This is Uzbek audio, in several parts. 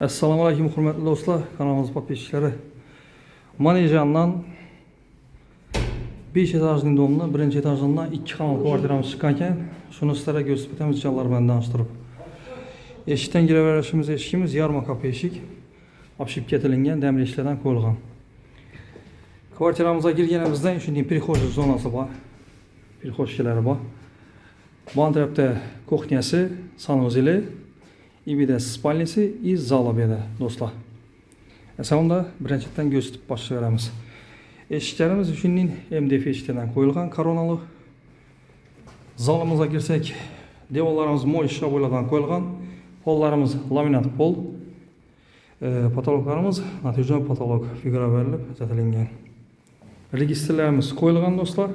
Assalomu alaykum hurmatli do'stlar, kanalimiz podpисчиklari. Manejandan 5 etajning domini, birinchi etajdan 2 xonali kvartiramiz chiqqan ekan. Shuni sizlarga ko'rsatib o'tamiz jonlar bilan tanishtirib. Eshikdan kiraverishimiz eshigimiz yarmi kapı eshik, opshib ketilingan damli ishlardan qo'yilgan. Kvartiramizga kirganimizdan shunday prixожий zonasi bor. Prixожкалari bor. Bu tarafda kuxnyasi, sanuzeli, и bir spalnisi, и zala beda do'stlar. Sonda birinchidan ko'rsatib boshlayveramiz. Eshiklarimiz shunning MDF eshiklardan qo'yilgan koronali. Zalimizga kirsak, devorlarimiz mo'y shaboylardan qo'yilgan. Pollarimiz laminat pol. Patologlarimiz natijali patolog figura berilib zatelingan. Registrlarimiz qo'yilgan do'stlar.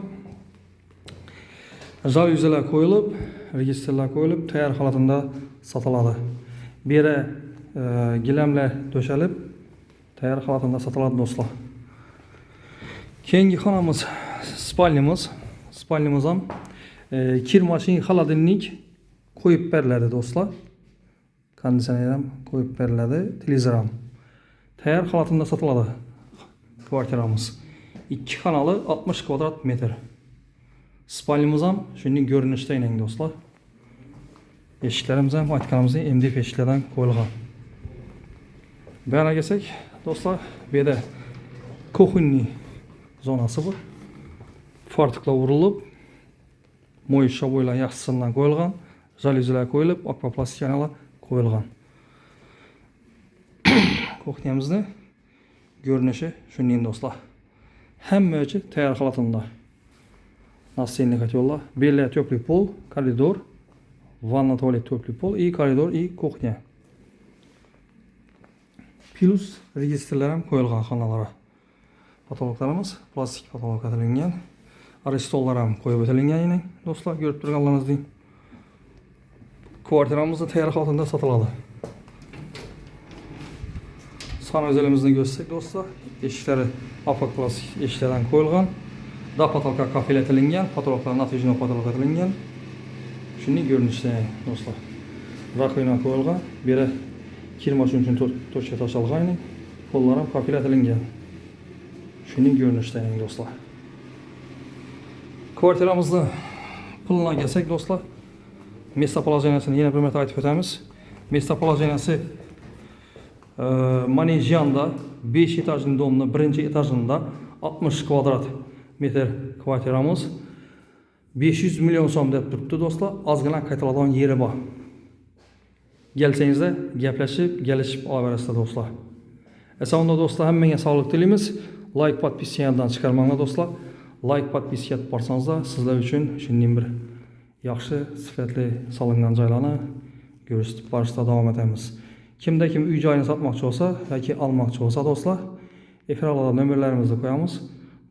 Jalyuzilar qo'yilib, registrlar qo'yilib, tayyor holatida sotiladi. Beri gilamlar döşelib, tayyor holatida sotiladi do'stlar. Keyingi xonamiz spalnyamiz. Spalnyamiz ham kirmashin xolodilnik qo'yib beriladi do'stlar. Konditsioner ham qo'yib beriladi, televizor ham. Tayyor holatida sotiladi kvartiramiz. 2 xonali 60 kvadrat metr. Spalnyamiz ham shunday ko'rinishda ekan do'stlar. Eshiklarimiz ham aytganimizda MDF eshiklardan qo'yilgan. Bu yerga kelsak, do'stlar, bu yerda kuxonniy zonasi bor. Fartiklar urilib, mo'y shaboylar yaxshisidan qo'yilgan, jalyuzilar qo'yilib, akvaplastikalar qo'yilgan. Kuxnyamizda ko'rinishi shunday do'stlar. Hammachi tayyor holatida. Настенный котелlar, белый теплый пол, коридор, ванна, туалет, теплый пол и коридор и кухня. Plus registrlar ham qo'yilgan xonalara. Patologlarimiz plastik patolog atalgan. Aristollar ham qo'yib o'tilgan ekan do'stlar, ko'rib turganlaringizdek. Kvartiramizda tayyor holatda sotiladi. Sanuzelimizni ko'rsak do'stlar, eshiklari afaq plastik eshiklardan qo'yilgan. Da patologga kafilatilgan, patologlar natijali patolog atalgan. Shunday ko'rinishda do'stlar. Rakovina qo'yilgan, beri kirmash uchun to'shak tashalgan, qo'llar ham kafilatilgan. Shunday ko'rinishda do'stlar. Kvartiramizni pulini kelsak do'stlar, местоположениесini yana bir marta aytib o'tamiz. Местоположениесі Manejanda 5 etajning domini, birinchi etajida 60 kvadrat metr kvartiramiz 500 milyon so'm deb turibdi do'stlar. Ozgina qaytariladigan yeri bor. Kelsangizlar, gaplashib, kelishib olaverasizlar do'stlar. Sonda do'stlar, hammaga sog'lik tilaymiz. Like, podpiskadan chiqarmanglar do'stlar. Like, podpiska etib borsangizlar, sizlar uchun shunday bir yaxshi, sifatli solingan joylarni ko'rsatib borishda davom etamiz. Kimda kim uy joyini sotmoqchi bo'lsa yoki olmoqchi bo'lsa do'stlar, ekranlarda nomerlarimizni qo'yamiz.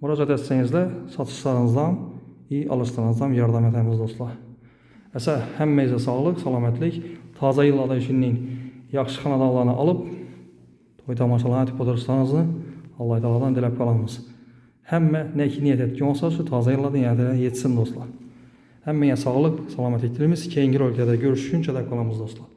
Murojaat etsangizlar, sotishlaringizdan и alışlaringizdan yordam etamiz do'stlar. Esa hammangizga sog'lik, salomatlik, toza yillarda shunday yaxshi xonadonlarni olib, to'y tomoshalarni aytib o'tirishlaringizni Alloh taolodan tilab qolamiz. Hamma niyat etgan bo'lsa, shu toza yillarda yana yetsin do'stlar. Hammaga sog'lik, salomatlik tilaymiz. Keyingi roliklarda ko'rishguncha deb qolamiz do'stlar.